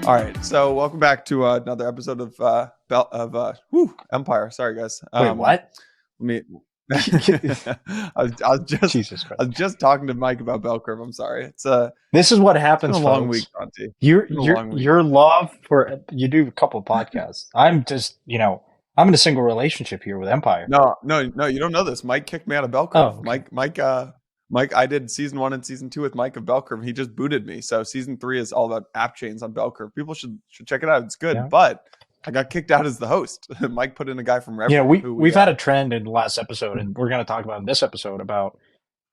All right, so welcome back to another episode of Empire. Sorry, guys. Wait, what? Let me. I Jesus Christ. was just talking to Mike about bell curve. I'm sorry. This is what It's been happens, a long folks. week, Conti. Your love for you do a couple of podcasts. I'm just, I'm in a single relationship here with Empire. No, you don't know this. Mike kicked me out of bell curve. Oh, okay. Mike, I did season 1 and season 2 with Mike of bell curve. He just booted me. So season 3 is all about app chains on bell curve. People should check it out. It's good, Yeah. but I got kicked out as the host. Mike put in a guy from Rev. We've had a trend in the last episode, and we're going to talk about in this episode about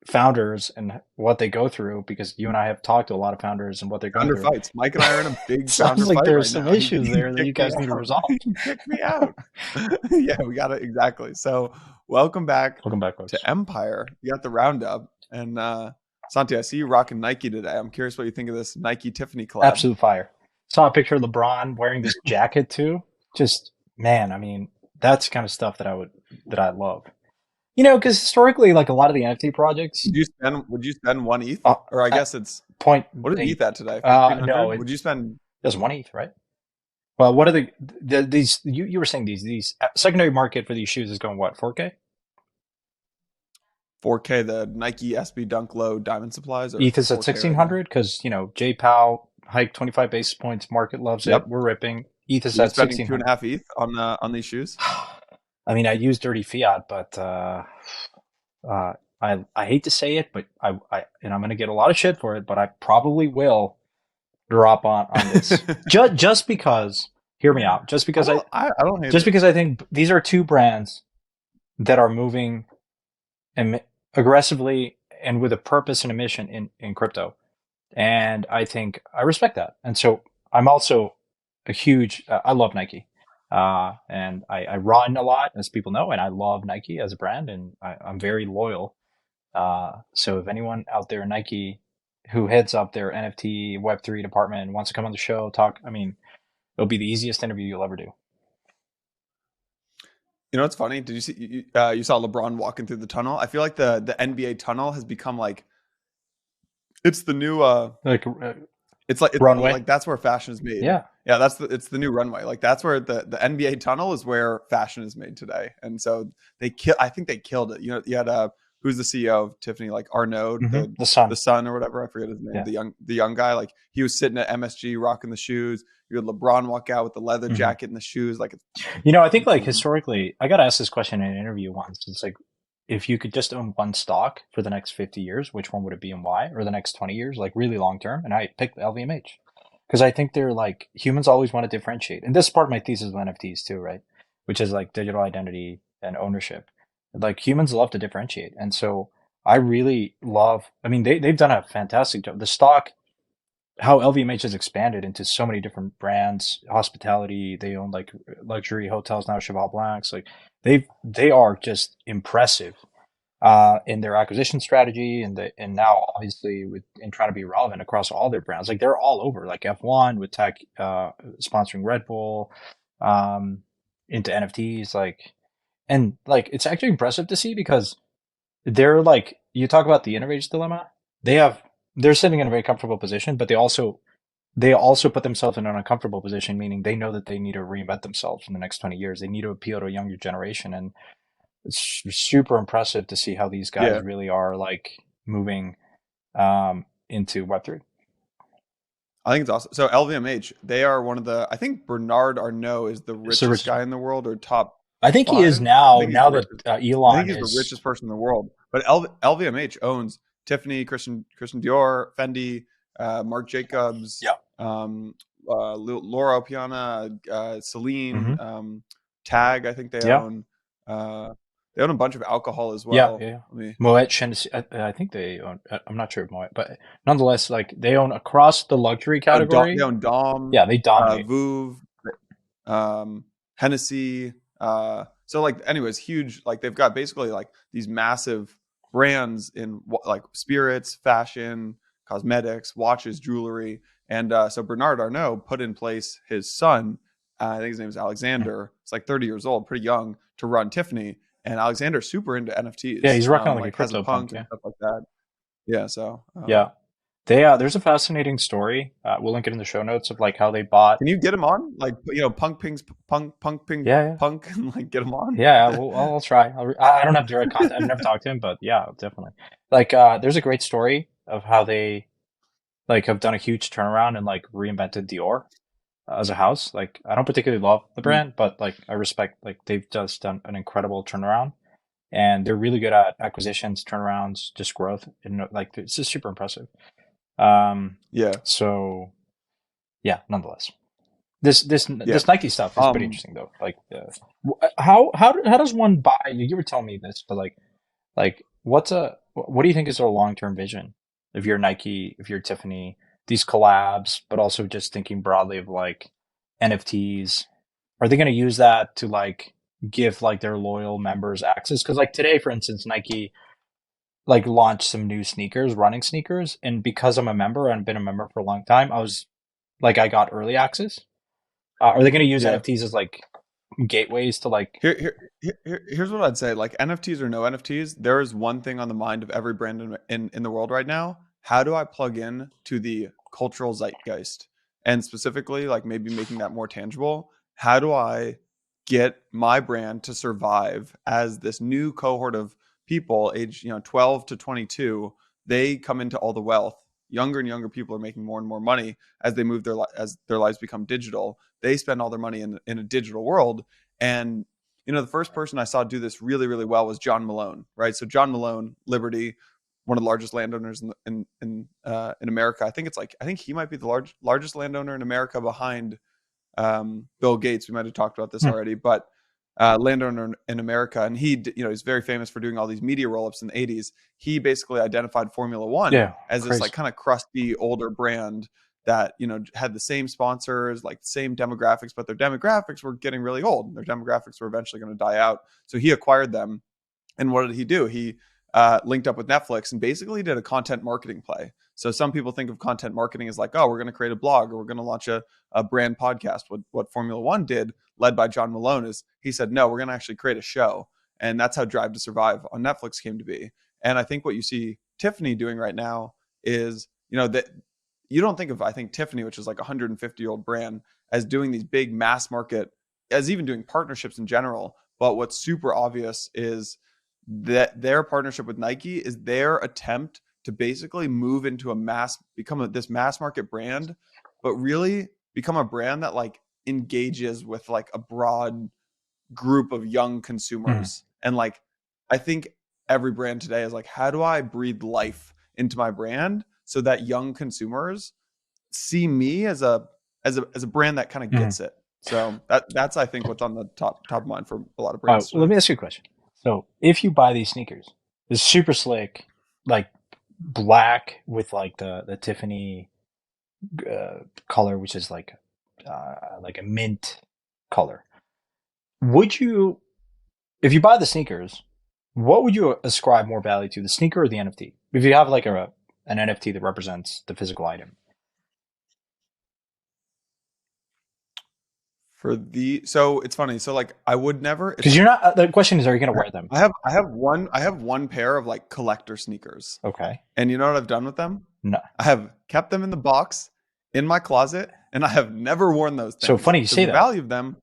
founders and what they go through, because you and I have talked to a lot of founders and what they're going founder through. Fights. Mike and I are in a big Sounds founder like fight there's right some now. issues there that you guys need to resolve. He kicked me out. Yeah, we got it. Exactly. So welcome back Folks. to Empire. You got the Roundup. And Santi, I see you rocking Nike today. I'm curious what you think of this Nike Tiffany collab. Absolute fire. Saw a picture of LeBron wearing this jacket too. Just, man, I mean, that's the kind of stuff that I love. Because historically, like a lot of the NFT projects. Would you spend 1 ETH? Or I guess it's point. What is ETH at today? No, would you spend? There's 1 ETH, right? Well, what are these? You were saying these secondary market for these shoes is going what, 4K? 4K, the Nike SB Dunk Low Diamond Supplies. ETH is at 1600 because J Powell hiked 25 basis points. Market loves it. We're ripping. ETH is at 1600. 2.5 ETH on these shoes. I mean, I use dirty fiat, but I hate to say it, but I'm going to get a lot of shit for it, but I probably will drop on this just because. Hear me out. Just because I don't hate just because I think these are two brands that are moving aggressively and with a purpose and a mission in crypto, and I think I respect that. And so I'm also a huge. I love Nike. And I run a lot, as people know, and I love Nike as a brand, and I'm very loyal. So if anyone out there, Nike, who heads up their NFT Web3 department, wants to come on the show, talk, I mean, it'll be the easiest interview you'll ever do. You know what's funny? Did you see? You saw LeBron walking through the tunnel. I feel like the NBA tunnel has become like it's the new it's runway. Like that's where fashion is made. Yeah. It's the new runway. Like that's where the NBA tunnel is where fashion is made today. And so I think they killed it. You had who's the CEO of Tiffany, like Arnaud, the son or whatever. I forget his name. Yeah. The young guy. Like he was sitting at MSG rocking the shoes. You had LeBron walk out with the leather jacket and the shoes. Like, I think like historically, I got asked this question in an interview once. It's like, if you could just own one stock for the next 50 years, which one would it be and why? Or the next 20 years, like really long term? And I picked LVMH because I think they're like, humans always want to differentiate. And this is part of my thesis of NFTs too, right? Which is like digital identity and ownership. Like humans love to differentiate. And so I really love, I mean, they've done a fantastic job. The stock, how LVMH has expanded into so many different brands, hospitality, they own like luxury hotels now, Cheval Blancs, like they are just impressive in their acquisition strategy, and now obviously in trying to be relevant across all their brands. Like they're all over, like F1 with tech sponsoring Red Bull, into NFTs, and it's actually impressive to see because they're like, you talk about the innovator's dilemma. They're sitting in a very comfortable position, but they also put themselves in an uncomfortable position, meaning they know that they need to reinvent themselves in the next 20 years. They need to appeal to a younger generation. And it's super impressive to see how these guys really are like moving into Web3. I think it's awesome. So LVMH, they are one of I think Bernard Arnault is the richest guy in the world, or top. I think 5. He is now that Elon I think he's the richest person in the world. But LVMH owns Tiffany, Christian Dior, Fendi, Marc Jacobs, Laura Piana, Celine, Tag. I think they own. They own a bunch of alcohol as well. Moet, I think they own. I'm not sure of Moet, but nonetheless, like they own across the luxury category. They own Dom. Yeah, they dominate. Vouv, Hennessy. So like, anyways, huge. Like they've got basically like these massive brands in like spirits, fashion, cosmetics, watches, jewelry. And so Bernard Arnault put in place his son, I think his name is Alexander. It's like 30 years old, pretty young, to run Tiffany. And Alexander's super into NFTs. Yeah, he's rocking like a crypto punk and stuff like that. Yeah, so. There's a fascinating story. We'll link it in the show notes of like how they bought. Can you get him on? Like, punk ping Yeah, yeah, punk, and like get him on. yeah. I'll try. I don't have direct contact. I've never talked to him, but yeah, definitely. Like, there's a great story of how they like have done a huge turnaround and like reinvented Dior as a house. Like, I don't particularly love the Mm. brand, but like I respect like they've just done an incredible turnaround, and they're really good at acquisitions, turnarounds, just growth, and like it's just super impressive. Yeah, So yeah, nonetheless, this yeah. Nike stuff is pretty interesting though. Like, how does one buy? You were telling me this, but like what do you think is their long term vision? If you're Nike, if you're Tiffany, these collabs, but also just thinking broadly of like NFTs, are they going to use that to like give like their loyal members access? Because like today, for instance, Nike like launched some new sneakers, running sneakers, and because I'm a member and been a member for a long time, I got early access. Are they going to use Yeah. NFTs as like gateways to like? Here's what I'd say. Like, NFTs or no NFTs, there is one thing on the mind of every brand in the world right now. How do I plug in to the cultural zeitgeist? And specifically, like maybe making that more tangible. How do I get my brand to survive as this new cohort of people age, 12 to 22? They come into all the wealth. Younger and younger people are making more and more money as they move as their lives become digital. They spend all their money in a digital world. And the first person I saw do this really, really well was John Malone, right? So John Malone, Liberty, one of the largest landowners in America. I think he might be the largest landowner in America behind Bill Gates. We might have talked about this Hmm, already, but landowner in America, and he's very famous for doing all these media roll-ups in the '80s. He basically identified Formula One yeah, as this like crazy. kind of crusty older brand that had the same sponsors, like same demographics, but their demographics were getting really old. Their demographics were eventually going to die out. So he acquired them, and what did he do? He linked up with Netflix and basically did a content marketing play. So some people think of content marketing as like, oh, we're going to create a blog or we're going to launch a brand podcast. What Formula One did, led by John Malone, is he said, no, we're going to actually create a show. And that's how Drive to Survive on Netflix came to be. And I think what you see Tiffany doing right now is, that you don't think of, I think, Tiffany, which is like a 150-year-old brand, as doing these big mass market, as even doing partnerships in general. But what's super obvious is that their partnership with Nike is their attempt to basically move into this mass market brand, but really become a brand that like engages with like a broad group of young Mhm. consumers. And like, I think every brand today is like, how do I breathe life into my brand so that young consumers see me as a brand that kind of Mhm. gets it. So that's I think what's on the top of mind for a lot of All right, brands well, let today. me ask you a question. So, if you buy these sneakers, it's super slick, like black with like the Tiffany color, which is like a mint color. Would you, if you buy the sneakers, what would you ascribe more value to, the sneaker or the NFT? If you have like an NFT that represents the physical item, So it's funny. So like I would never if because you're not. The question is, are you going to wear them? I have one pair of like collector sneakers. Okay. And you know what I've done with them? No. I have kept them in the box in my closet, and I have never worn those So things funny you because say the that. value of them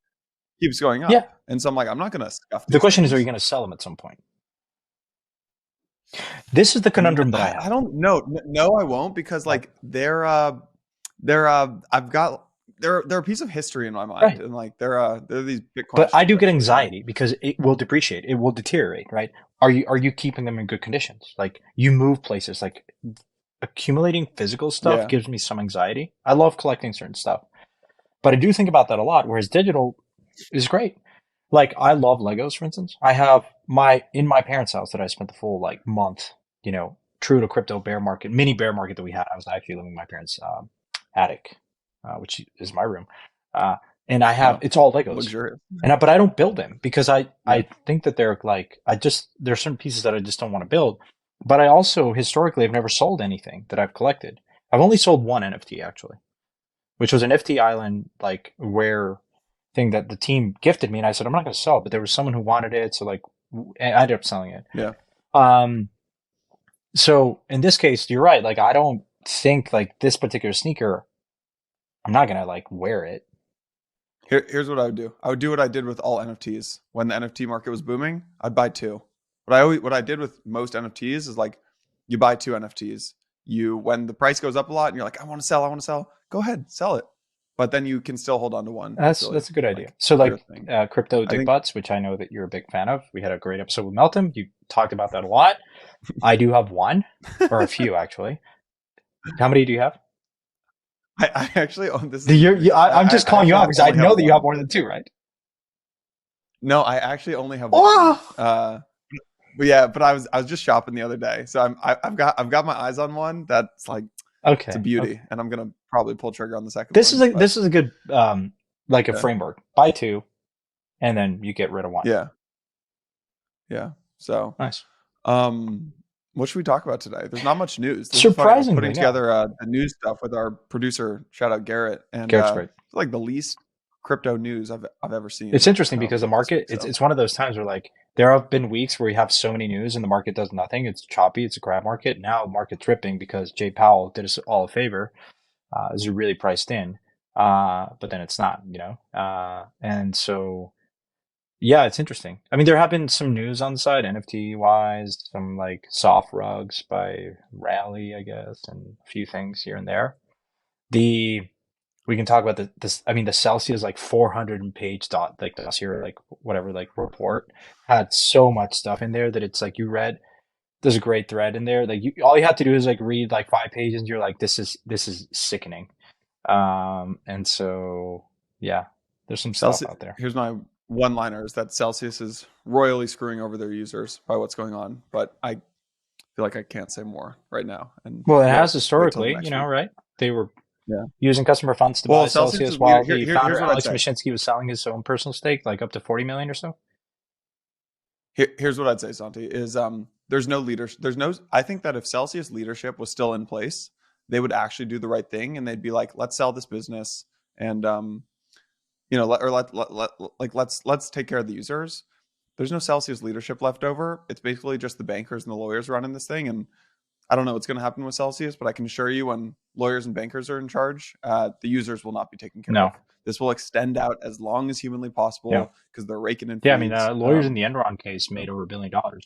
keeps going Yeah. up. And so I'm like, I'm not going to scuff The these question is, are you things. going to sell them at some point? This is the conundrum that I I have. don't know. No, I won't because Like, like I've got they're a piece of history in my mind, right. and like they're these But Bitcoin I shoes do get actually. And anxiety because it will depreciate. It will deteriorate, right? Are you keeping them in good conditions? Like you move places, like accumulating physical stuff yeah, gives me some anxiety. I love collecting certain stuff, but I do think about that a lot. Whereas digital is great. Like I love Legos, for instance. I have in my parents' house that I spent the full like month, true to crypto bear market, mini bear market that we had. I was actually living in my parents' attic, which is my room. Uh, and wow, it's all Legos. luxurious. But I don't build them because Yeah, I think that they're like, there's certain pieces that I just don't want to build. But I also historically have never sold anything that I've collected. I've only sold one NFT actually, which was an FT Island like rare thing that the team gifted me, and I said I'm not going to sell it, but there was someone who wanted it, so like I ended up selling it. yeah, Um, so in this case, you're right. Like I don't think like this particular sneaker, I'm not gonna like wear it. Here's what I would do. I would do what I did with all NFTs when the NFT market was booming. I'd buy two. What I did with most NFTs is like you buy two NFTs. When the price goes up a lot and you're like, I want to sell. Go ahead, sell it. But then you can still hold on to one. That's a good idea. So like crypto dick think, butts, which I know that you're a big fan of. We had a great episode with Melton. You talked about that a lot. I do have one or a few actually. How many do you have? I actually own this. I'm just calling you out because I know that you have more than two, right? No, I actually only have one. But yeah, but I was just shopping the other day, so I've got my eyes on one that's like it's a beauty, and I'm gonna probably pull trigger on the second. This is a good like a framework. Buy two, and then you get rid of one. Yeah. So nice. What should we talk about today? There's not much news. Surprisingly, putting together the news stuff with our producer, shout out Garrett, and Garrett's great. It's like the least crypto news I've ever seen. It's interesting because the market, it's one of those times where like there have been weeks where we have so many news and the market does nothing. It's choppy. It's a crab market. Now the market's ripping because Jay Powell did us all a favor. Is really priced in, but then it's not, and so. Yeah, it's interesting. I mean, there have been some news on the side, NFT wise, some like soft rugs by Rally, I guess, and a few things here and there. We can talk about this. I mean, the Celsius like 400 page report had so much stuff in there that it's like you read. There's a great thread in there. Like all you have to do is like read like 5 pages, and you're like, this is sickening. And so yeah, there's some stuff out there. Here's my one-liner is that Celsius is royally screwing over their users by what's going on, but I feel like I can't say more right now. And well, it has historically, right? They were using customer funds to buy Celsius while the founder Alex Mashinsky was selling his own personal stake, like up to 40 million or so. Here's what I'd say, Santi, is there's no leadership. I think that if Celsius leadership was still in place, they would actually do the right thing, and they'd be like, let's sell this business, and let's take care of the users. There's no Celsius leadership left over. It's basically just the bankers and the lawyers running this thing. And I don't know what's going to happen with Celsius, but I can assure you when lawyers and bankers are in charge, the users will not be taken care of. This will extend out as long as humanly possible because they're raking in fees. Yeah, I mean, lawyers in the Enron case made over $1 billion. Or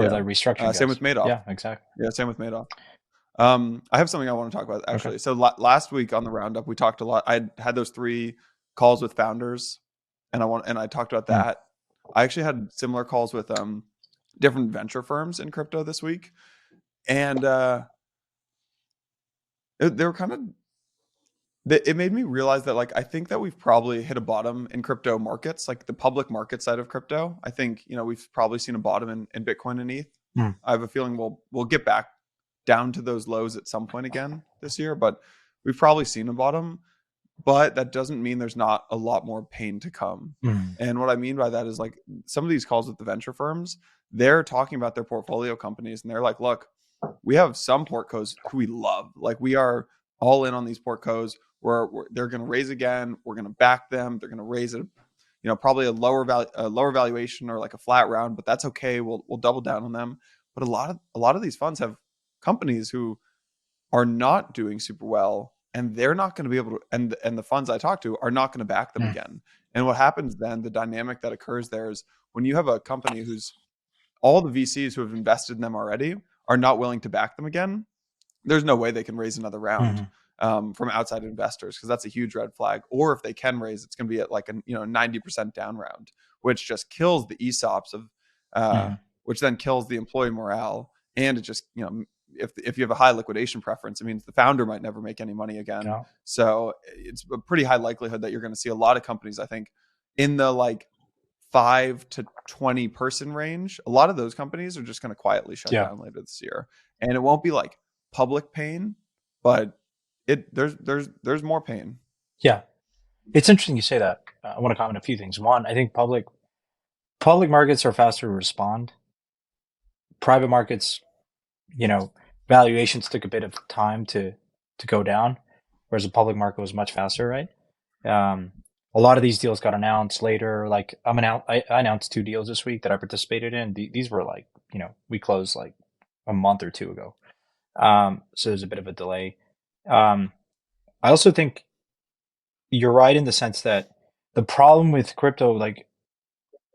the restructuring. Same with Madoff. Yeah, exactly. Yeah, same with Madoff. I have something I want to talk about actually. Okay. So last week on the Roundup, we talked a lot. I had those 3 calls with founders, and I talked about that. I actually had similar calls with different venture firms in crypto this week, and they were kind of. It made me realize that like I think that we've probably hit a bottom in crypto markets, like the public market side of crypto. I think we've probably seen a bottom in Bitcoin and ETH. I have a feeling we'll get back down to those lows at some point again this year, but we've probably seen a bottom, but that doesn't mean there's not a lot more pain to come. And what I mean by that is like some of these calls with the venture firms, they're talking about their portfolio companies and they're like, look, we have some portcos who we love. Like we are all in on these portcos where they're going to raise again. We're going to back them. They're going to raise it, probably a lower valuation or like a flat round, but that's okay. We'll double down on them. But a lot of these funds have companies who are not doing super well, and they're not going to be able to, and the funds I talk to are not going to back them again. And what happens then, the dynamic that occurs there is when you have a company who's all the VCs who have invested in them already are not willing to back them again, there's no way they can raise another round from outside investors, because that's a huge red flag. Or if they can raise, it's going to be at like a 90% down round, which just kills the ESOPs of which then kills the employee morale. And it just, if you have a high liquidation preference, it means the founder might never make any money again. No. So it's a pretty high likelihood that you're going to see a lot of companies, I think, in the like 5 to 20 person range. A lot of those companies are just going to quietly shut down later this year. And it won't be like public pain, but there's more pain. Yeah. It's interesting you say that. I want to comment a few things. One, I think public markets are faster to respond. Private markets, valuations took a bit of time to go down, whereas the public market was much faster, right? A lot of these deals got announced later. Like I announced 2 deals this week that I participated in. These were like, we closed like a month or 2 ago. So there's a bit of a delay. Um, I also think you're right in the sense that the problem with crypto, like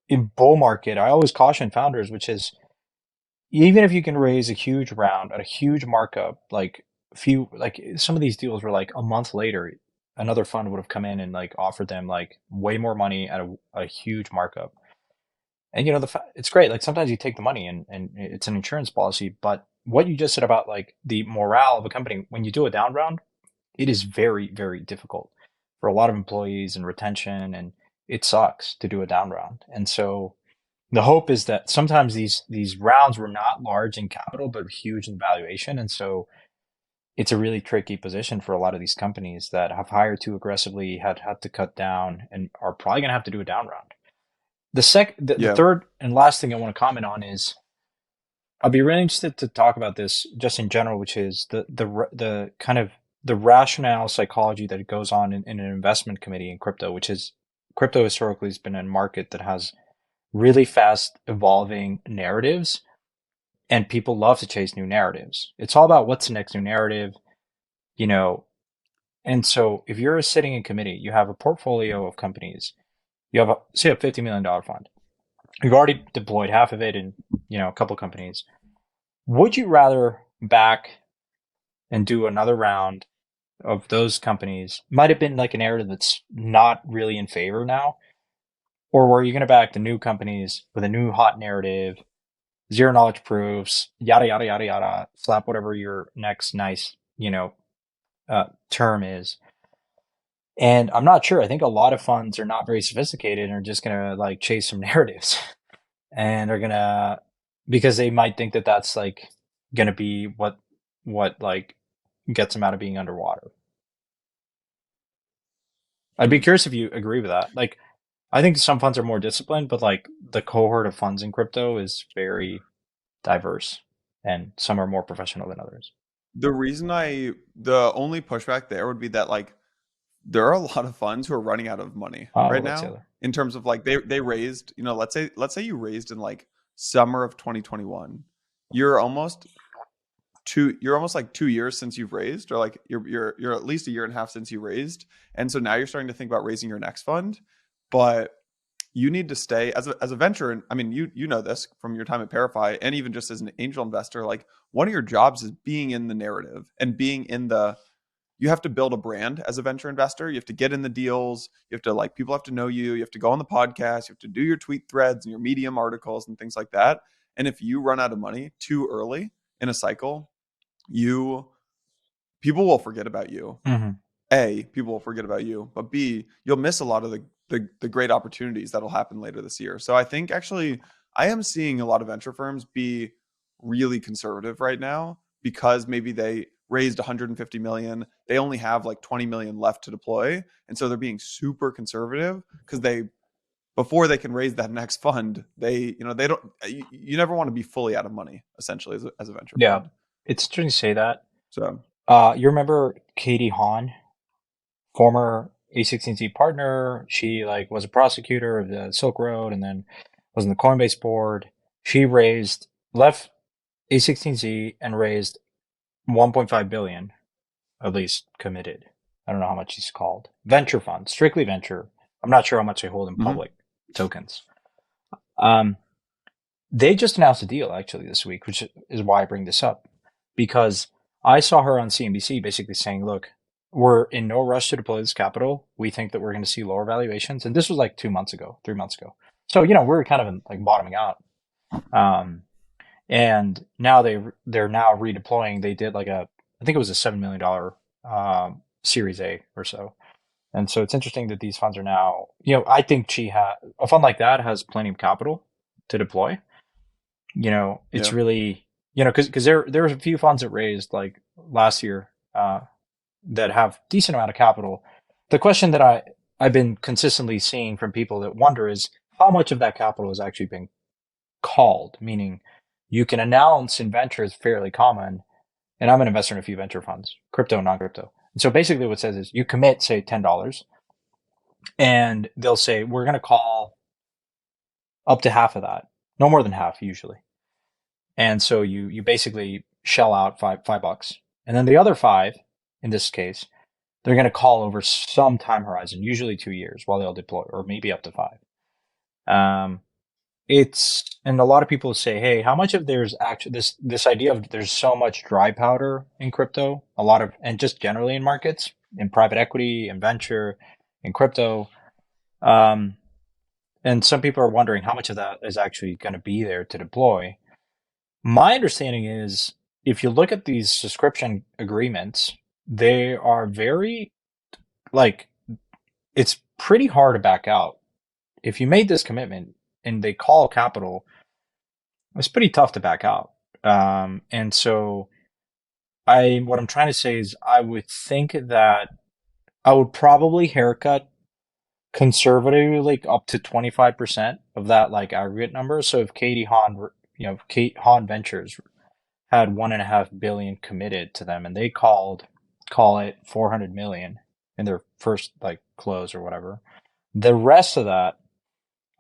in bull market, I always caution founders, which is even if you can raise a huge round at a huge markup, like some of these deals were like a month later, another fund would have come in and like offered them like way more money at a huge markup. And it's great. Like sometimes you take the money and it's an insurance policy, but what you just said about like the morale of a company when you do a down round, it is very, very difficult for a lot of employees and retention, and it sucks to do a down round. And so the hope is that sometimes these rounds were not large in capital but huge in valuation, and so it's a really tricky position for a lot of these companies that have hired too aggressively, had to cut down, and are probably going to have to do a down round. The Yeah. third and last thing I want to comment on is I'll be really interested to talk about this just in general, which is the kind of the rationale psychology that goes on in an investment committee in crypto, which is crypto historically has been a market that has really fast evolving narratives, and people love to chase new narratives. It's all about what's the next new narrative, you know. And so if you're sitting in committee, you have a portfolio of companies, you have say a $50 million fund. You've already deployed half of it in, a couple companies. Would you rather back and do another round of those companies? Might have been like a narrative that's not really in favor now, or were you going to back the new companies with a new hot narrative, zero knowledge proofs, yada yada yada yada, slap whatever your next nice, term is. And I'm not sure. I think a lot of funds are not very sophisticated and are just gonna like chase some narratives, and are gonna because they might think that that's like gonna be what like gets them out of being underwater. I'd be Hmm. curious if you agree with that. Like, I think some funds are more disciplined, but like the cohort of funds in crypto is very diverse, and some are more professional than others. The only pushback there would be that like there are a lot of funds who are running out of money Oh, right that's the now other. in terms of like they raised, let's say you raised in like summer of 2021. You're almost you're almost like 2 years since you've raised, or like you're at least a year and a half since you raised. And so now you're starting to think about raising your next fund. But you need to stay as a venture, and I mean you know this from your time at Parify, and even just as an angel investor, like one of your jobs is being in the narrative and being in the you have to build a brand as a venture investor. You have to get in the deals. You have to like people have to know you. You have to go on the podcast. You have to do your tweet threads and your Medium articles and things like that. And if you run out of money too early in a cycle, you people will forget about you. Mm-hmm. A, people will forget about you, but B, you'll miss a lot of the great opportunities that'll happen later this year. So I think actually I am seeing a lot of venture firms be really conservative right now because maybe they raised 150 million, they only have like 20 million left to deploy, and so they're being super conservative because they before they can raise that next fund, they don't you never want to be fully out of money essentially as a venture Yeah, fund. it's interesting to say that. So You remember Katie Hahn, former A16Z partner? She like was a prosecutor of the Silk Road, and then was in the Coinbase board. She left A16Z and raised 1.5 billion, at least committed. I don't know how much she's called. Venture fund, strictly venture. I'm not sure how much they hold in mhm. public tokens. Um, they just announced a deal actually this week, which is why I bring this up, because I saw her on CNBC basically saying, look, we're in no rush to deploy this capital. We think that we're going to see lower valuations. And this was like 2 months ago, 3 months ago. So, we're kind of like bottoming out. Um, and now they're now redeploying. They did like I think it was a $7 million Series A or so. And so it's interesting that these funds are now, I think a fund like that has plenty of capital to deploy. It's Yeah. really, because there's a few funds that raised like last year that have decent amount of capital. The question that I've been consistently seeing from people that wonder is how much of that capital is actually being called, meaning you can announce in venture is fairly common. And I'm an investor in a few venture funds, crypto and non-crypto. And so basically what it says is you commit, say, $10, and they'll say, we're going to call up to half of that. No more than half usually. And so you basically shell out five bucks. And then the other five, in this case, they're going to call over some time horizon, usually 2 years, while they'll deploy, or maybe up to five. And a lot of people say, hey, how much of there's actually this idea of there's so much dry powder in crypto, and just generally in markets, in private equity, in venture, in crypto. And some people are wondering how much of that is actually going to be there to deploy. My understanding is if you look at these subscription agreements, they are very, like, it's pretty hard to back out. If you made this commitment and they call capital, it's pretty tough to back out. And so what I'm trying to say is I would think that I would probably haircut conservatively like up to 25% of that like aggregate number. So if Kate Hahn Ventures had 1.5 billion committed to them and they call it 400 million in their first like close or whatever, the rest of that,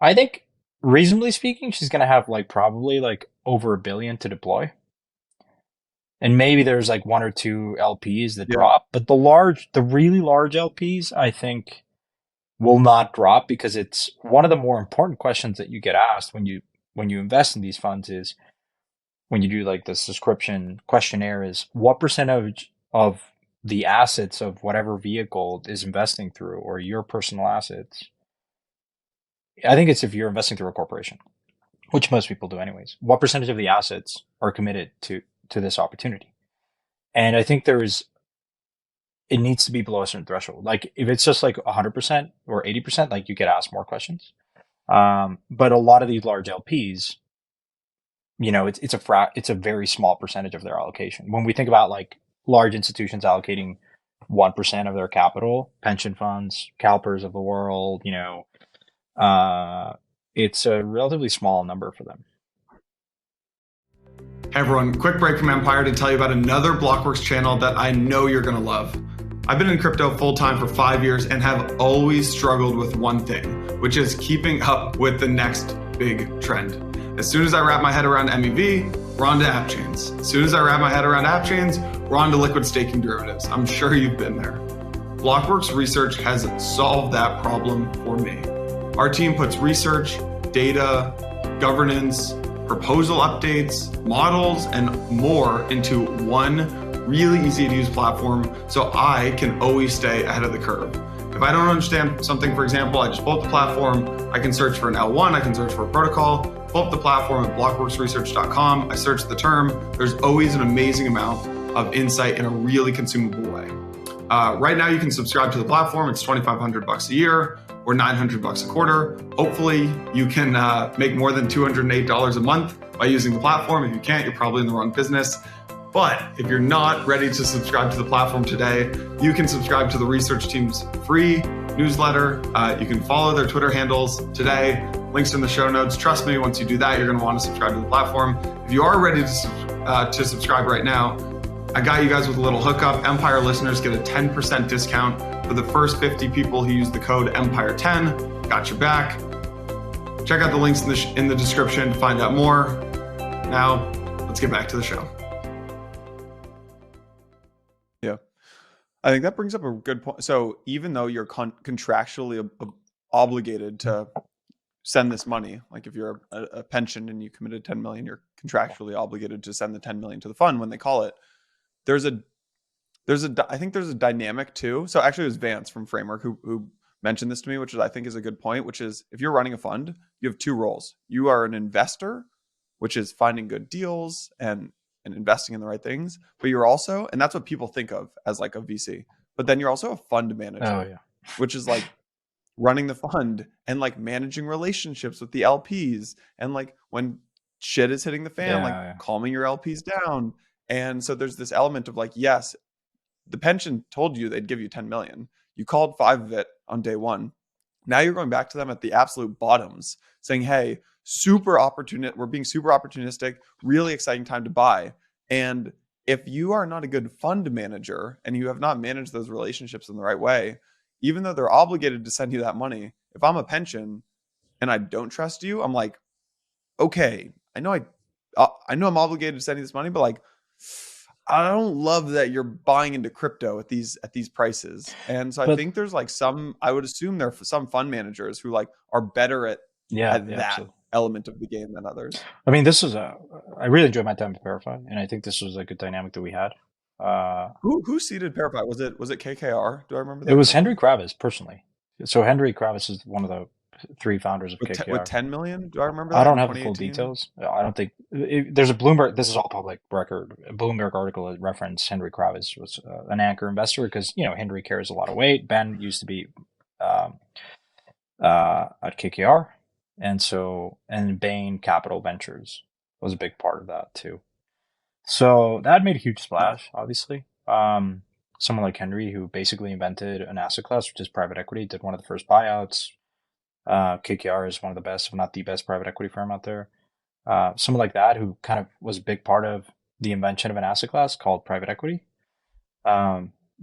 I think reasonably speaking, she's going to have like probably like over 1 billion to deploy. And maybe there's like one or two LPs that drop, but the really large LPs, I think will not drop because it's one of the more important questions that you get asked when you invest in these funds is when you do like the subscription questionnaire is what percentage of the assets of whatever vehicle is investing through or your personal assets. I think it's if you're investing through a corporation, which most people do anyways. What percentage of the assets are committed to this opportunity? And I think it needs to be below a certain threshold. Like if it's just like 100% or 80%, like you get asked more questions. But a lot of these large LPs, it's a very small percentage of their allocation. When we think about like large institutions allocating 1% of their capital, pension funds, CalPERS of the world, it's a relatively small number for them. Hey everyone, quick break from Empire to tell you about another Blockworks channel that I know you're gonna love. I've been in crypto full time for 5 years and have always struggled with one thing, which is keeping up with the next big trend. As soon as I wrap my head around MEV, we're on to app chains. As soon as I wrap my head around app chains, we're on to liquid staking derivatives. I'm sure you've been there. Blockworks Research has solved that problem for me. Our team puts research, data, governance, proposal updates, models, and more into one really easy to use platform so I can always stay ahead of the curve. If I don't understand something, for example, I just pull up the platform, I can search for an L1, I can search for a protocol, pull up the platform at blockworksresearch.com, I search the term, there's always an amazing amount of insight in a really consumable way. Right now you can subscribe to the platform, it's $2,500 a year or $900 a quarter. Hopefully you can make more than $208 a month by using the platform. If you can't, you're probably in the wrong business. But if you're not ready to subscribe to the platform today, you can subscribe to the research team's free newsletter. You can follow their Twitter handles today. Links in the show notes. Trust me, once you do that, you're going to want to subscribe to the platform. If you are ready to subscribe right now, I got you guys with a little hookup. Empire listeners get a 10% discount for the first 50 people who use the code Empire10. Got your back. Check out the links in the description to find out more. Now, let's get back to the show. Yeah, I think that brings up a good point. So even though you're contractually obligated to send this money, like if you're a pension and you committed 10 million, you're contractually obligated to send the 10 million to the fund when they call it. I think there's a dynamic too. So actually it was Vance from Framework who mentioned this to me, which I think is a good point, which is if you're running a fund, you have two roles. You are an investor, which is finding good deals and investing in the right things, but you're also, and that's what people think of as like a VC, but then you're also a fund manager, which is like running the fund and like managing relationships with the LPs. And like when shit is hitting the fan, calming your LPs down. And so there's this element of like, yes, the pension told you they'd give you 10 million. You called 5 of it on day one. Now you're going back to them at the absolute bottoms saying, hey, we're being super opportunistic, really exciting time to buy. And if you are not a good fund manager and you have not managed those relationships in the right way, even though they're obligated to send you that money, if I'm a pension and I don't trust you, I'm like, okay, I know I I know I'm obligated to send you this money, but like, I don't love that you're buying into crypto at these prices. And so I But think there's like I would assume there are some fund managers who like are better yeah, at yeah, that absolutely. element of the game than others. I mean, I really enjoyed my time at Verify, and I think this was a good dynamic that we had. Who seeded Parapet? Was it KKR? Do I remember It that was correctly? Henry Kravis personally. So Henry Kravis is one of the three founders of With KKR. 10 million? Do I remember I that don't in have the full 2018? details. I don't think there's a Bloomberg. This is all public record. A Bloomberg article that referenced Henry Kravis was an anchor investor because Henry carries a lot of weight. Ben used to be um, at KKR, and Bain Capital Ventures was a big part of that too. So that made a huge splash, obviously. Someone like Henry, who basically invented an asset class, which is private equity, did one of the first buyouts. KKR is one of the best, if not the best, private equity firm out there. Someone like that, who kind of was a big part of the invention of an asset class called private equity,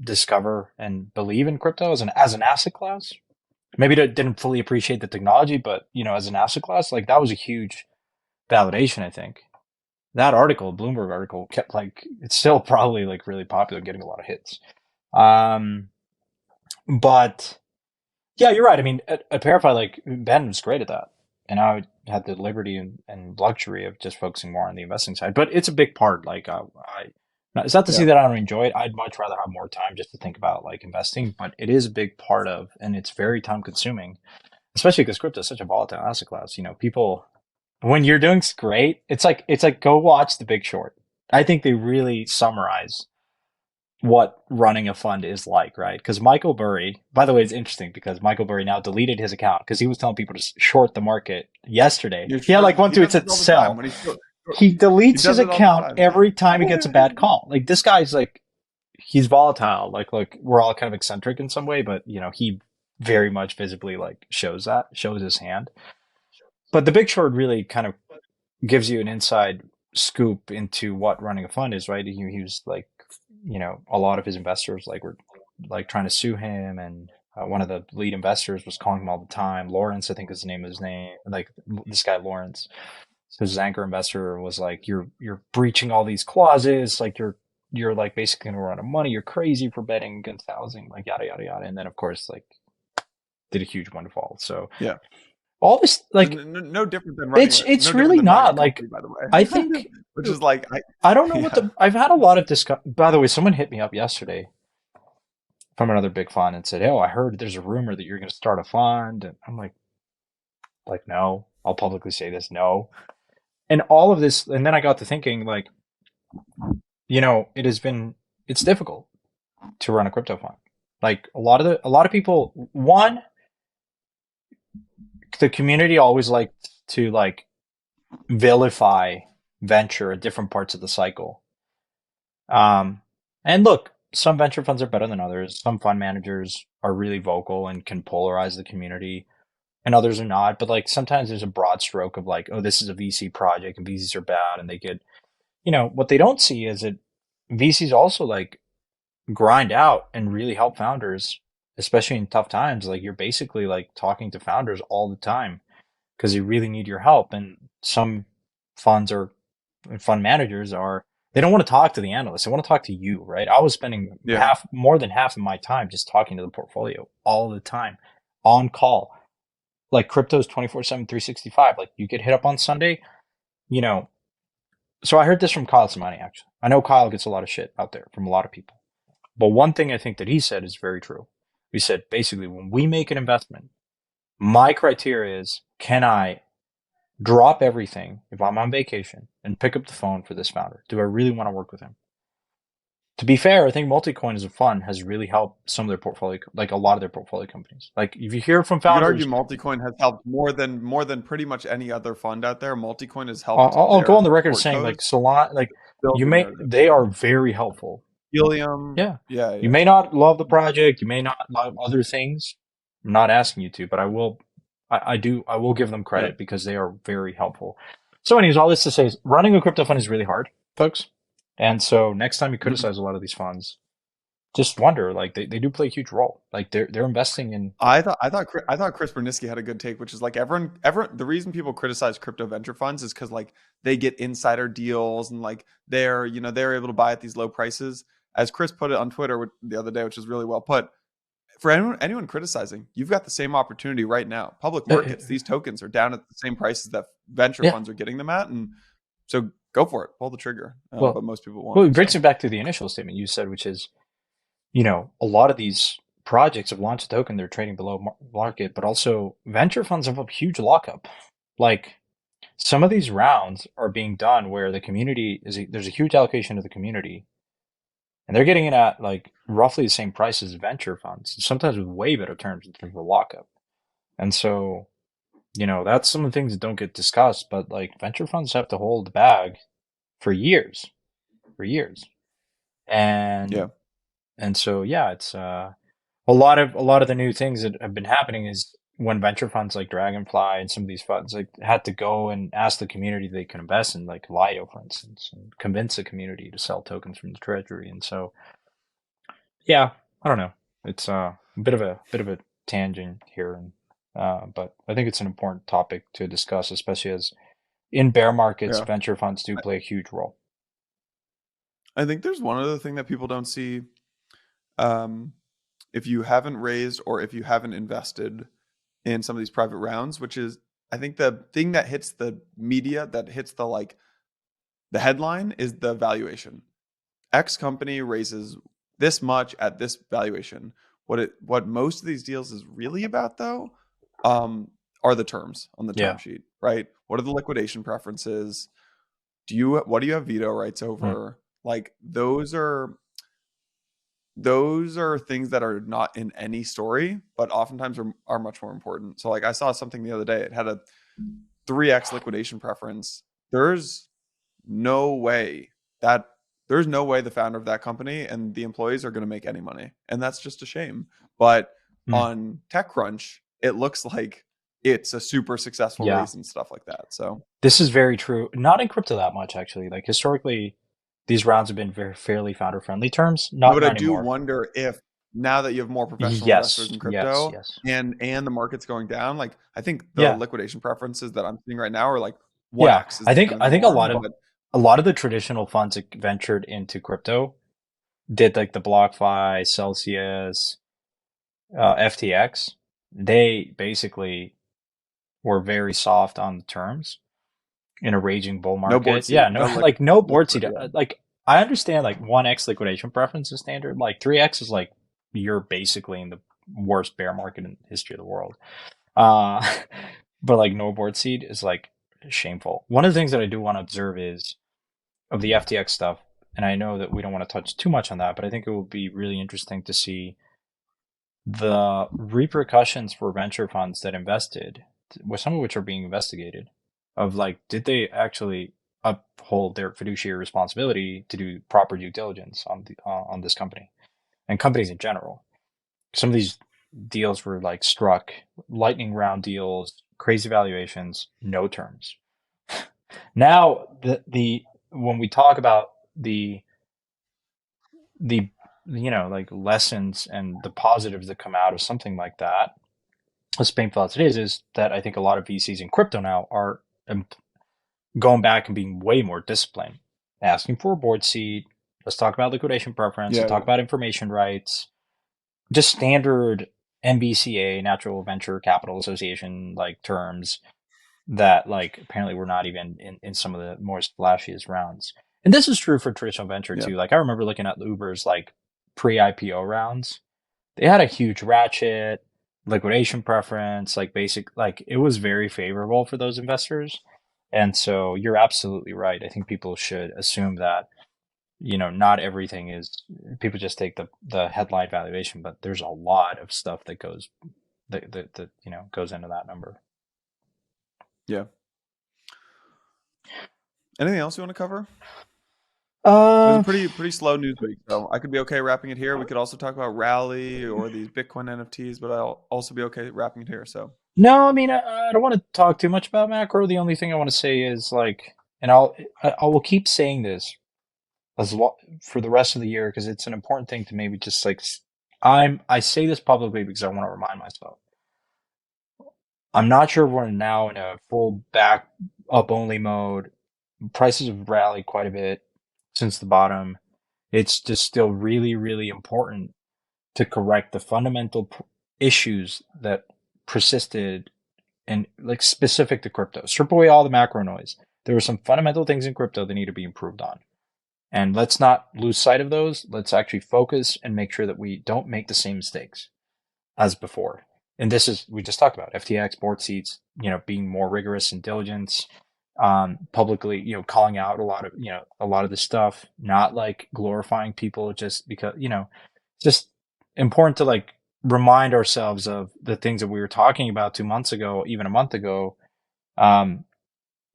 discover and believe in crypto as an asset class. Maybe didn't fully appreciate the technology, but as an asset class, like that was a huge validation. I think that article, Bloomberg article, kept like it's still probably like really popular, getting a lot of hits. Um, but yeah, you're right. I mean, at Verify, like Ben was great at that, and I had the liberty and luxury of just focusing more on the investing side. But it's a big part. Like it's not to say Yeah. that I don't enjoy it. I'd much rather have more time just to think about like investing. But it is a big part of, and it's very time consuming, especially because crypto is such a volatile asset class. People when you're doing great, it's like go watch The Big Short. I think they really summarize what running a fund is like, right? Because Michael Burry, by the way, it's interesting because Michael Burry now deleted his account because he was telling people to short the market yesterday. You're He had sure like one he tweet does that this said all the time sell. when He he deletes his does it all the account time. every time he gets a bad call. Like this guy's like he's volatile. Like we're all kind of eccentric in some way, but he very much visibly like shows his hand. But The Big Short really kind of gives you an inside scoop into what running a fund is, right? He was like, a lot of his investors like were like trying to sue him, and one of the lead investors was calling him all the time. Lawrence, I think is the name of his name. Like this guy Lawrence, so his anchor investor was like, "You're breaching all these clauses. Like you're like basically gonna run out of money. You're crazy for betting against housing. Like yada yada yada." And then of course like did a huge windfall. So Yeah. all this Which is like no different than it's no different really than running a not like company, by the I way. think Which is like I don't know what yeah. I've had a lot of discussion. By the way, someone hit me up yesterday from another big fund and said, "Oh, I heard there's a rumor that you're going to start a fund." And I'm like, no, I'll publicly say this, no. And all of this, and then I got to thinking, like, it's difficult to run a crypto fund. Like a lot of people, one, the community always like to like vilify venture at different parts of the cycle. And look, some venture funds are better than others. Some fund managers are really vocal and can polarize the community, and others are not. But like sometimes there's a broad stroke of like, oh, this is a VC project and VCs are bad, and they get, what they don't see is that VCs also like grind out and really help founders, especially in tough times. Like you're basically like talking to founders all the time because they really need your help. And some funds or fund managers are they don't want to talk to the analysts. They want to talk to you, right? I was spending Yeah. more than half of my time just talking to the portfolio all the time on call. Like crypto's 24/7, 365. Like you get hit up on Sunday, you know. So I heard this from Kyle Samani, actually. I know Kyle gets a lot of shit out there from a lot of people. But one thing I think that he said is very true. He said basically when we make an investment, my criteria is can I drop everything if I'm on vacation and pick up the phone for this founder? Do I really want to work with him? To be fair, I think Multicoin as a fund has really helped some of their portfolio, like a lot of their portfolio companies. Like if you hear from You could argue founders, Multicoin has helped more than pretty much any other fund out there. Multicoin has helped I'll go on their the record saying portcos like Solana, like build the narrative. they Yeah. are very helpful. Helium. Yeah. Yeah, You yeah. may not love the project, you may not love other things. I'm not asking you to, but I will give them Yeah. credit because they are very helpful. So anyways, all this to say is running a crypto fund is really hard, folks. And so next time you Mhm. criticize a lot of these funds, just wonder, like they do play a huge role. Like they're investing in. I thought Chris Berniski had a good take, which is like everyone the reason people criticize crypto venture funds is because like they get insider deals and like they're able to buy at these low prices. As Chris put it on Twitter the other day, which is really well put. For anyone criticizing, you've got the same opportunity right now. Public markets, these tokens are down at the same prices that venture Yeah. funds are getting them at, and so go for it, pull the trigger. Well, But most people well, won't. it brings So me back to the initial statement you said, which is, a lot of these projects have launched a token, they're trading below market, but also venture funds have a huge lockup. Like some of these rounds are being done where the community there's a huge allocation to the community, and they're getting it at like roughly the same price as venture funds, sometimes with way better terms in terms of lockup. And so, that's some of the things that don't get discussed, but like venture funds have to hold the bag for years, for years. yeah, And so yeah, it's a lot of the new things that have been happening is when venture funds like Dragonfly and some of these funds like had to go and ask the community they could invest in, like Lido, for instance, and convince the community to sell tokens from the treasury. And so yeah, I don't know. It's a bit of a tangent here, and but I think it's an important topic to discuss, especially as in bear markets, yeah. venture funds do play a huge role. I think there's one other thing that people don't see. Um, if you haven't raised or if you haven't invested in some of these private rounds, which is I think the thing that hits the media, that hits the headline is the valuation. X company raises this much at this valuation. What most of these deals is really about though, are the terms on the term Yeah. sheet, right? What are the liquidation preferences? What do you have veto rights Mm. over? Like those are things that are not in any story, but oftentimes are much more important. So like I saw something the other day. It had a 3x liquidation preference. No way that there's no way the founder of that company and the employees are going to make any money, and that's just a shame. But Mm. on TechCrunch, it looks like it's a super successful Yeah. raise and stuff like that. So This is very true. Not in crypto that much, actually. Like historically, these rounds have been very fairly founder friendly terms. no, Not but I not do anymore. wonder if now that you have more professional investors Yes, in yes, crypto yes. and the market's going down, like I think the Yeah, liquidation preferences that I'm seeing right now are like yeah. 1x is I think kind of I the think a norm. lot of But the traditional funds that ventured into crypto did like the BlockFi, Celsius, FTX. They basically were very soft on the terms in a raging bull no board market. seat, Yeah, no, no like no board liquid, seat. yeah. Like I understand, like 1x liquidation preference is standard. Like 3x is like you're basically in the worst bear market in the history of the world. Uh, but like no board seat is like shameful. One of the things that I do want to observe is of the FTX stuff, and I know that we don't want to touch too much on that, but I think it will be really interesting to see the repercussions for venture funds that invested, with some of which are being investigated, of like, did they actually uphold their fiduciary responsibility to do proper due diligence on this company and companies in general? Some of these deals were like struck lightning round deals, crazy valuations, no terms. Now the when we talk about the like lessons and the positives that come out of something like that, as painful as it is that I think a lot of VCs in crypto now are going back and being way more disciplined, asking for a board seat. Let's talk about liquidation preference. Let's Yeah, talk about information rights. Just standard NVCA, Natural Venture Capital Association, like terms that like apparently were not even in some of the more splashiest rounds. And this is true for traditional venture yeah, too. Like I remember looking at Uber's like pre-IPO rounds. They had a huge ratchet, liquidation preference, like basic, like it was very favorable for those investors. And so you're absolutely right. I think people should assume that, not everything is, people just take the headline valuation, but there's a lot of stuff that goes, that goes into that number. yeah. Anything else you want to cover? It was a Uh, pretty slow news week, so I could be okay wrapping it here. We could also talk about Rally or these Bitcoin NFTs, but I'll also be okay wrapping it here. So no, I mean, I don't want to talk too much about macro. The only thing I want to say is like, and I will keep saying this, for the rest of the year, because it's an important thing to maybe just like, I say this publicly because I want to remind myself. I'm not sure if we're now in a full back up only mode. Prices have rallied quite a bit since the bottom. It's just still really, really important to correct the fundamental issues that persisted and like specific to crypto. Strip away all the macro noise. There were some fundamental things in crypto that need to be improved on. And let's not lose sight of those. Let's actually focus and make sure that we don't make the same mistakes as before. And this is, we just talked about FTX, board seats, being more rigorous in diligence, publicly, calling out a lot of this stuff, not like glorifying people just because, just important to like remind ourselves of the things that we were talking about 2 months ago, even a month ago.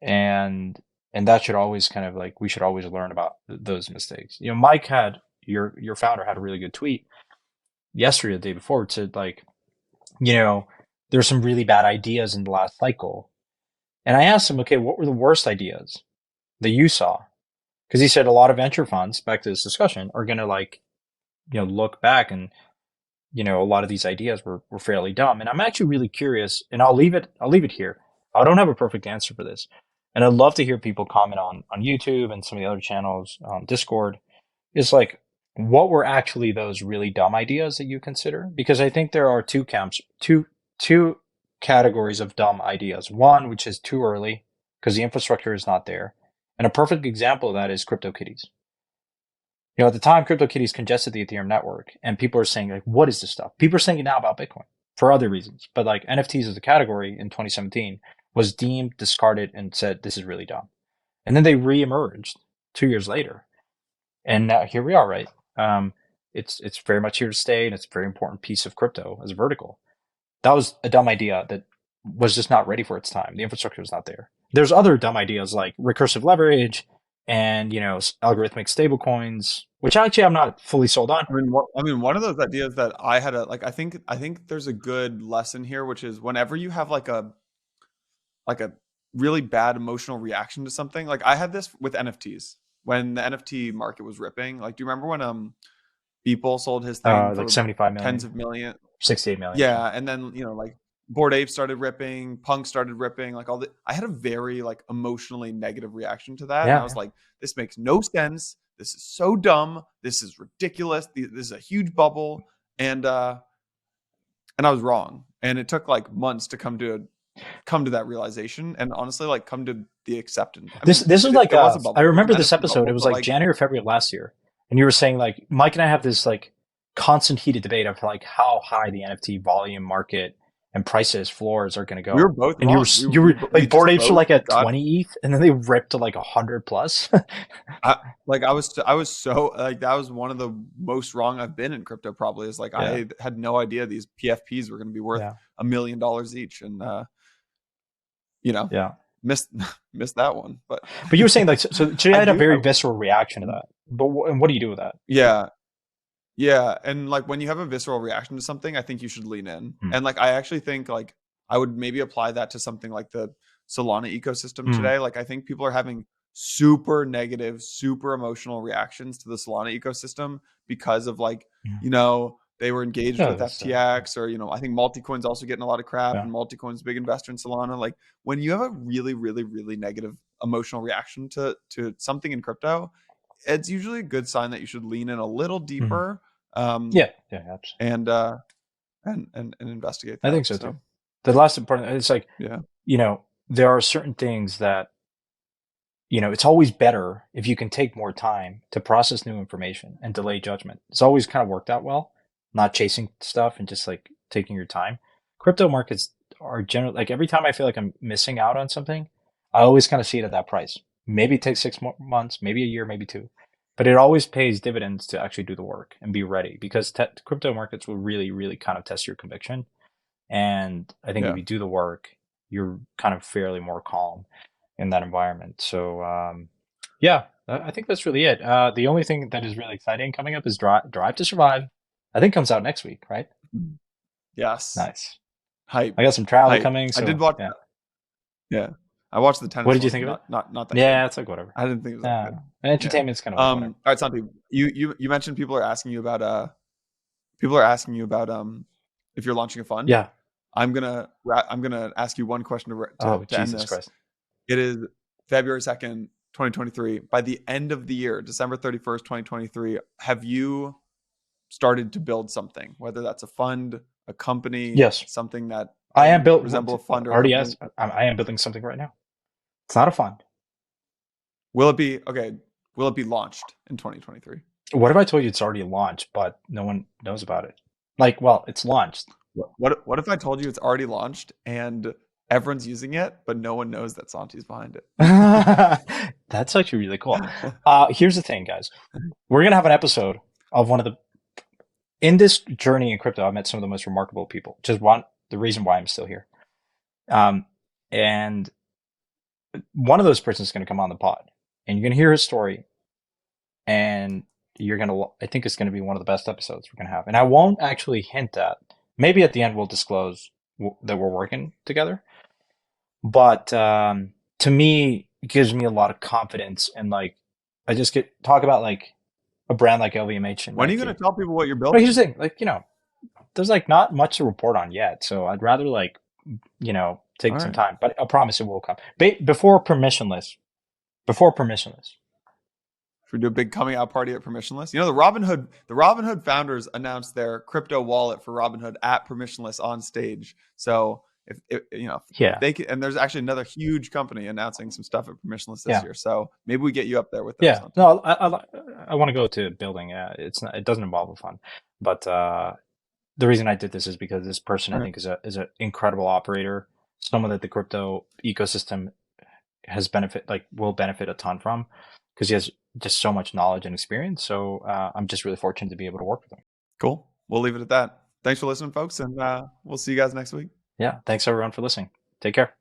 And that should always kind of like, we should always learn about those mistakes. Mike had, your founder had a really good tweet yesterday, the day before, it said like, there's some really bad ideas in the last cycle. And I asked him, okay, what were the worst ideas that you saw? Because he said a lot of venture funds, back to this discussion, are going to like, look back and, a lot of these ideas were fairly dumb. And I'm actually really curious, and I'll leave it here. I don't have a perfect answer for this. And I'd love to hear people comment on YouTube and some of the other channels, Discord. Is like, what were actually those really dumb ideas that you consider? Because I think there are two camps, two categories of dumb ideas. One, which is too early because the infrastructure is not there. And a perfect example of that is CryptoKitties. At the time, CryptoKitties congested the Ethereum network, and people are saying, like, what is this stuff? People are saying it now about Bitcoin for other reasons. But like NFTs as a category in 2017 was deemed, discarded, and said, this is really dumb. And then they re-emerged 2 years later. And now here we are, right? It's very much here to stay, and it's a very important piece of crypto as a vertical. That was a dumb idea that was just not ready for its time. The infrastructure was not there. There's other dumb ideas like recursive leverage and algorithmic stablecoins, which actually I'm not fully sold on. I mean, one of those ideas that I had I think there's a good lesson here, which is whenever you have like a really bad emotional reaction to something. Like I had this with NFTs when the NFT market was ripping. Like, do you remember when Beeple sold his thing for like 75 million, tens of million, 68 million? Yeah, and then like Bored Ape started ripping, Punk started ripping, like I had a very like emotionally negative reaction to that. Yeah, and I was like, this makes no sense. This is so dumb. This is ridiculous. This is a huge bubble. And I was wrong. And it took like months to come to that realization, and honestly, like come to the acceptance. This was like I remember this episode. It was like January or February of last year, and you were saying like Mike and I have this like constant heated debate of like how high the NFT volume market and prices floors are going to go. We were both and wrong. You were like Bored Apes were like at 20 ETH, and then they ripped to like 100 plus. I was so like, that was one of the most wrong I've been in crypto. Probably is like, I had no idea these PFPs were going to be worth $1 million each, and missed that one. But you were saying like, so you had a very visceral reaction to that. But what do you do with that? Yeah. And like when you have a visceral reaction to something, I think you should lean in. And like, I actually think like I would maybe apply that to something like the Solana ecosystem today. Like, I think people are having super negative, super emotional reactions to the Solana ecosystem because of like, they were engaged with FTX, or, I think Multicoin's also getting a lot of crap, and Multicoin's a big investor in Solana. Like, when you have a really, really, really negative emotional reaction to something in crypto, it's usually a good sign that you should lean in a little deeper. Absolutely. And investigate that. I think so too. The last important, it's like, there are certain things that, it's always better if you can take more time to process new information and delay judgment. It's always kind of worked out well, not chasing stuff and just like taking your time. Crypto markets are generally like, every time I feel like I'm missing out on something, I always kind of see it at that price. Maybe it takes 6 months, maybe a year, maybe 2, but it always pays dividends to actually do the work and be ready, because crypto markets will really, really kind of test your conviction. And I think if you do the work, you're kind of fairly more calm in that environment. So, I think that's really it. The only thing that is really exciting coming up is Drive to Survive. I think comes out next week, right? Yes. Nice. Hype. I got some travel coming. So, I did watch that. Yeah. I watched the What tennis did you one, think of it? not that good. Yeah, it's like whatever. I didn't think it was that good. Entertainment's kind of like whatever. All right, Santi, you mentioned people are asking you about if you're launching a fund. Yeah. I'm gonna ask you one question to end Jesus this. Christ. It is February 2nd, 2023. By the end of the year, December 31st, 2023, have you started to build something? Whether that's a fund, a company, Yes. something that I am built resemble a fund or a already. company? Yes, I am building something right now. It's not a fund. Will it be launched in 2023? What if I told you it's already launched, but no one knows about it? Like, well, it's launched. What if I told you it's already launched and everyone's using it, but no one knows that Santi's behind it? That's actually really cool. Here's the thing, guys. We're going to have an episode of in this journey in crypto, I've met some of the most remarkable people, which is the reason why I'm still here. And one of those persons is going to come on the pod, and you're going to hear his story, and I think it's going to be one of the best episodes we're going to have. And I won't actually hint at, maybe at the end we'll disclose that we're working together. But to me, it gives me a lot of confidence, and like, I just talk about like a brand like LVMH. And when are you going to tell people what you're building? Here's the thing, like, there's like not much to report on yet, so I'd rather like, take some time. But I promise it will come before permissionless. Should we do a big coming out party at permissionless? The Robinhood founders announced their crypto wallet for Robinhood at permissionless on stage. So if they can, and there's actually another huge company announcing some stuff at permissionless this year. So maybe we get you up there with them. Yeah, no, I want to go to building. It doesn't involve a fund, but the reason I did this is because this person I think is an incredible operator, someone that the crypto ecosystem will benefit a ton from, because he has just so much knowledge and experience. So I'm just really fortunate to be able to work with him. Cool. We'll leave it at that. Thanks for listening, folks, and we'll see you guys next week. Yeah. Thanks everyone for listening. Take care.